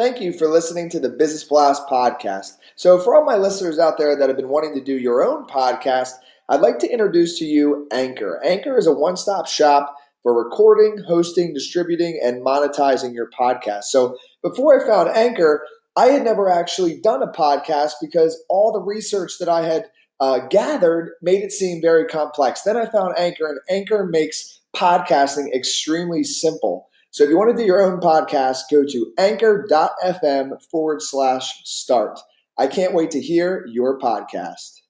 Thank you for listening to the Business Blast podcast. So for all my listeners out there that have been wanting to do your own podcast, I'd like to introduce to you Anchor. Anchor is a one-stop shop for recording, hosting, distributing, and monetizing your podcast. So before I found Anchor, I had never actually done a podcast because all the research that I had gathered made it seem very complex. Then I found Anchor, and Anchor makes podcasting extremely simple. So if you want to do your own podcast, go to anchor.fm/start. I can't wait to hear your podcast.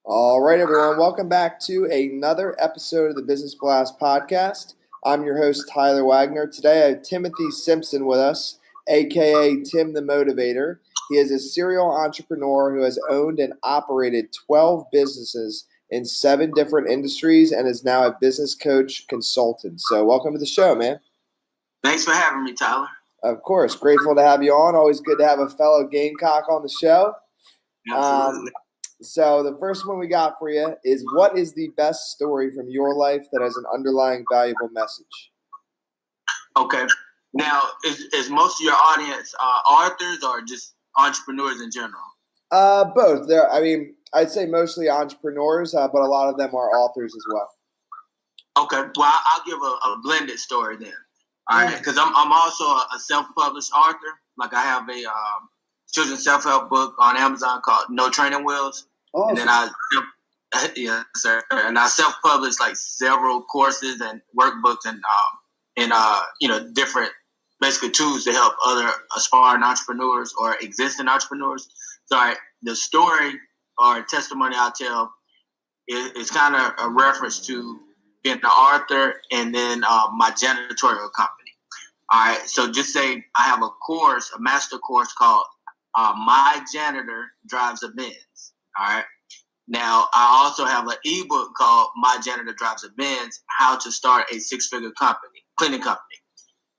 All right, everyone. Welcome back to another episode of the Business Blast podcast. I'm your host, Tyler Wagner. Today I have Timothy Simpson with us, a.k.a. Tim the Motivator. He is a serial entrepreneur who has owned and operated 12 businesses in 7 different industries and is now a business coach consultant. So welcome to the show, man. Thanks for having me, Tyler. Of course. Grateful to have you on. Always good to have a fellow Gamecock on the show. Absolutely. So the first one we got for you is, what is the best story from your life that has an underlying valuable message? Okay. Now, is most of your audience authors or just entrepreneurs in general? Both. I'd say mostly entrepreneurs, but a lot of them are authors as well. Okay. Well, I'll give a blended story then. All right. Because I'm also a self-published author. Like, I have a children's self-help book on Amazon called No Training Wheels. Awesome. And then I self-published like several courses and workbooks and different basically tools to help other aspiring entrepreneurs or existing entrepreneurs. So the story or testimony I'll tell is kind of a reference to being an author and then my janitorial company. All right. So just say I have a master course called My Janitor Drives a Benz. All right. Now, I also have an ebook called My Janitor Drives a Benz, How to Start a 6-Figure Cleaning Company.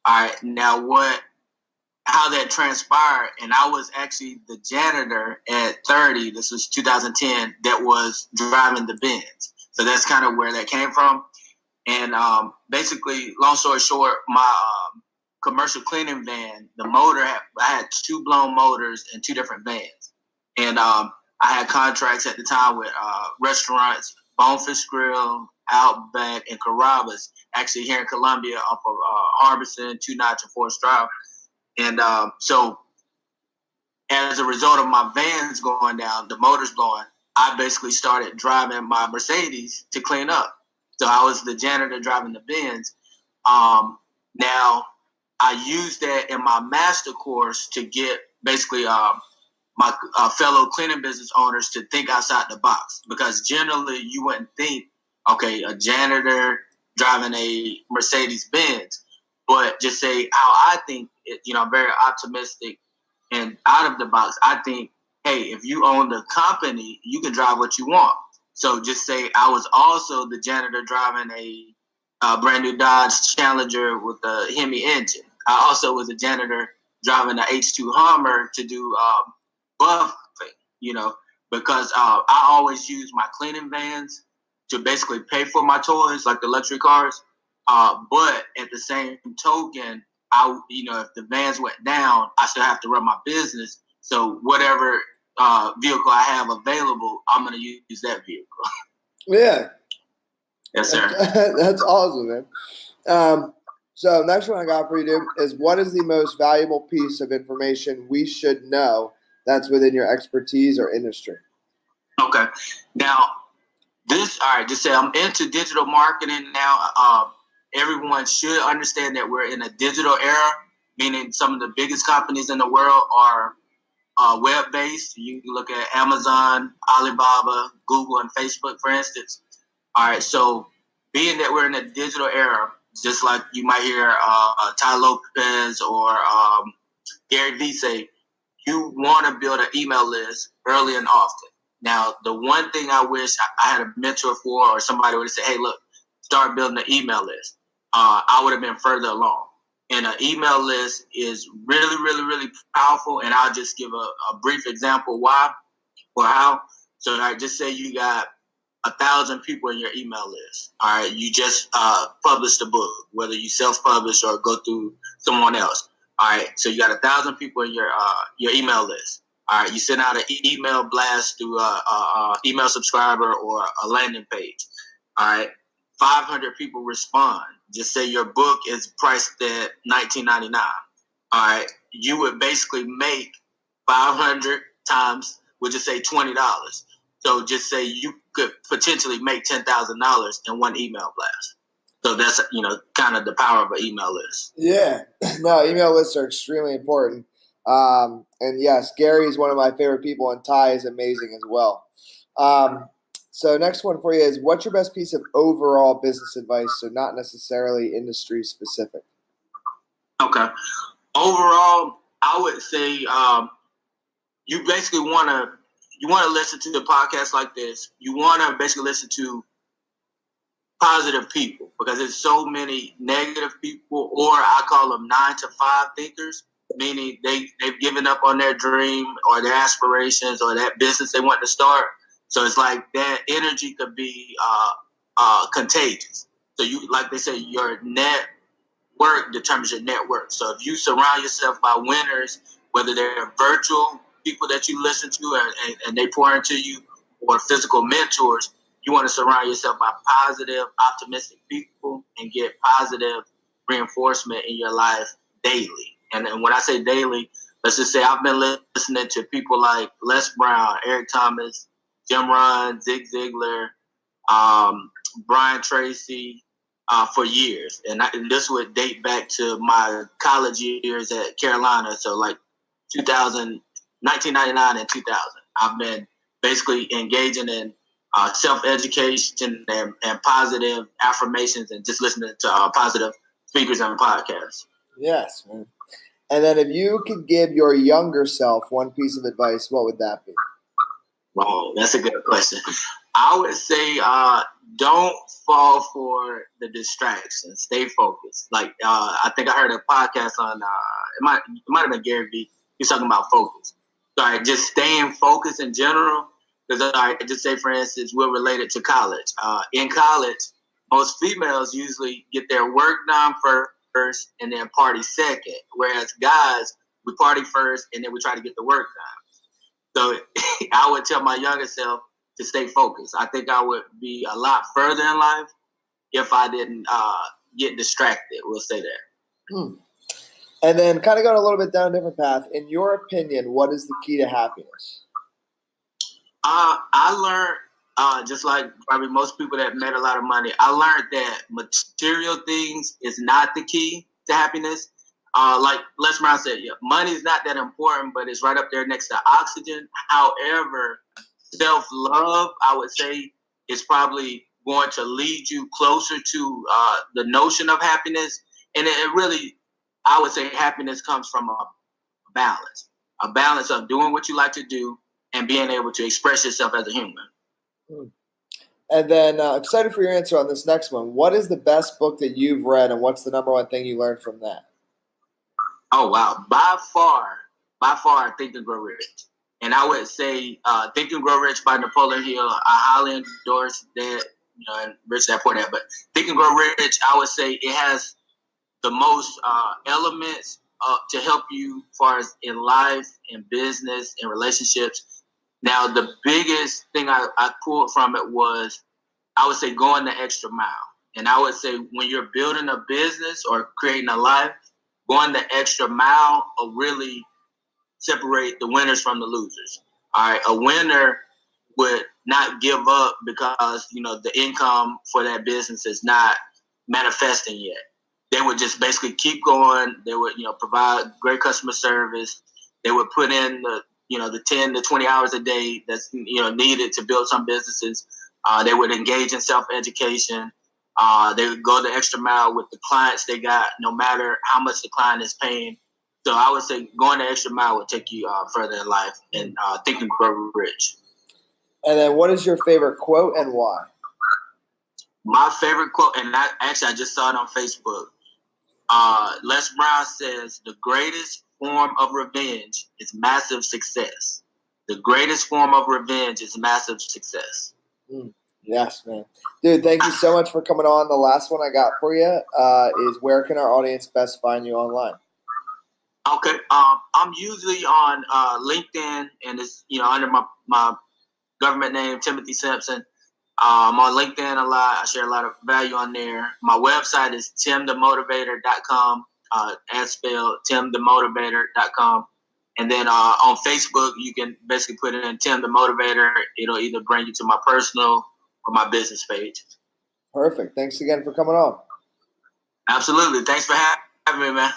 All right. Now, how that transpired, and I was actually the janitor at 30, this was 2010, that was driving the Benz. So that's kind of where that came from. And basically, long story short, my commercial cleaning van, the motor, I had 2 blown motors in 2 different vans. And I had contracts at the time with restaurants, Bonefish Grill, Outback, and Carrabba's, actually here in Columbia off of Harbison, 2 Notch, and Forest Drive. And so as a result of my vans going down, the motors blowing, I basically started driving my Mercedes to clean up. So I was the janitor driving the Benz. Now, I used that in my master course to get basically my fellow cleaning business owners to think outside the box, because generally you wouldn't think, okay, a janitor driving a Mercedes Benz, but just say how I think. I'm very optimistic and out of the box. I think, hey, if you own the company, you can drive what you want. So just say I was also the janitor driving a brand new Dodge Challenger with a Hemi engine. I also was a janitor driving an H2 Hummer to do buffing, because I always use my cleaning vans to basically pay for my toys, like the luxury cars. But at the same token, if the vans went down, I still have to run my business. So whatever vehicle I have available, I'm going to use that vehicle. Yeah. Yes, sir. That's awesome, man. So next one I got for you, dude, is, what is the most valuable piece of information we should know that's within your expertise or industry? Okay. Now, just say I'm into digital marketing now. Everyone should understand that we're in a digital era, meaning some of the biggest companies in the world are web-based. You can look at Amazon, Alibaba, Google, and Facebook, for instance. All right, so being that we're in a digital era, just like you might hear Ty Lopez or Gary Vee say, you want to build an email list early and often. Now, the one thing I wish I had a mentor for, or somebody would have said, hey, look, start building an email list. I would have been further along. And an email list is really, really, really powerful. And I'll just give a brief example why or how. So, all right, just say you got 1,000 people in your email list. All right, you just published a book, whether you self-publish or go through someone else. All right, so you got 1,000 people in your email list. All right, you send out an email blast through a email subscriber or a landing page. All right, 500 people respond. Just say your book is priced at $19.99. All right, you would basically make 500 times, we'll just say $20. So just say you could potentially make $10,000 in one email blast. So that's, kind of the power of an email list. Yeah, no, email lists are extremely important. And yes, Gary is one of my favorite people, and Ty is amazing as well. So next one for you is, what's your best piece of overall business advice? So not necessarily industry specific. Okay. Overall, I would say you basically want to listen to the podcast like this. You want to basically listen to positive people, because there's so many negative people, or I call them 9-to-5 thinkers, meaning they've given up on their dream or their aspirations or that business they want to start. So it's like that energy could be contagious. So you, like they say, your network determines your net worth. So if you surround yourself by winners, whether they're virtual people that you listen to and they pour into you, or physical mentors, you want to surround yourself by positive, optimistic people and get positive reinforcement in your life daily. And when I say daily, let's just say I've been listening to people like Les Brown, Eric Thomas, Jim Rohn, Zig Ziglar, Brian Tracy, for years. And this would date back to my college years at Carolina. So like 1999 and 2000. I've been basically engaging in self-education and positive affirmations, and just listening to positive speakers on podcasts. Yes, man. And then if you could give your younger self one piece of advice, what would that be? Oh, that's a good question. I would say don't fall for the distractions. Stay focused. Like I think I heard a podcast on it might have been Gary Vee. He's talking about focus. So just staying focused in general. Because just say, for instance, we're related to college. In college, most females usually get their work done first and then party second. Whereas guys, we party first and then we try to get the work done. So I would tell my younger self to stay focused. I think I would be a lot further in life if I didn't get distracted. We'll say that. And then kind of going a little bit down a different path. In your opinion, what is the key to happiness? I learned, just like probably most people that made a lot of money, I learned that material things is not the key to happiness. Like Les Brown said, money is not that important, but it's right up there next to oxygen. However, self-love, I would say, is probably going to lead you closer to the notion of happiness. And it really, I would say, happiness comes from a balance of doing what you like to do and being able to express yourself as a human. And then excited for your answer on this next one. What is the best book that you've read, and what's the number one thing you learned from that? Oh, wow. By far, Think and Grow Rich. And I would say Think and Grow Rich by Napoleon Hill. I highly endorse that, and Rich Dad Poor Dad. But Think and Grow Rich, I would say it has the most elements to help you as far as in life, in business, in relationships. Now, the biggest thing I pulled from it was, I would say, going the extra mile. And I would say when you're building a business or creating a life, going the extra mile will really separate the winners from the losers. All right, a winner would not give up because, the income for that business is not manifesting yet. They would just basically keep going. They would, provide great customer service. They would put in the 10 to 20 hours a day that's, needed to build some businesses. They would engage in self-education. They would go the extra mile with the clients they got, no matter how much the client is paying. So I would say going the extra mile would take you further in life, and Think and Grow Rich. And then what is your favorite quote and why? My favorite quote, and I just saw it on Facebook. Les Brown says, the greatest form of revenge is massive success. the greatest form of revenge is massive success. Yes, man. Dude, thank you so much for coming on. The last one I got for you is, where can our audience best find you online? Okay. I'm usually on LinkedIn, and it's under my government name, Timothy Simpson. I'm on LinkedIn a lot. I share a lot of value on there. My website is timthemotivator.com, as spelled timthemotivator.com. And then on Facebook, you can basically put in Tim the Motivator. It'll either bring you to my personal or my business page. Perfect. Thanks again for coming on. Absolutely. Thanks for having me, man.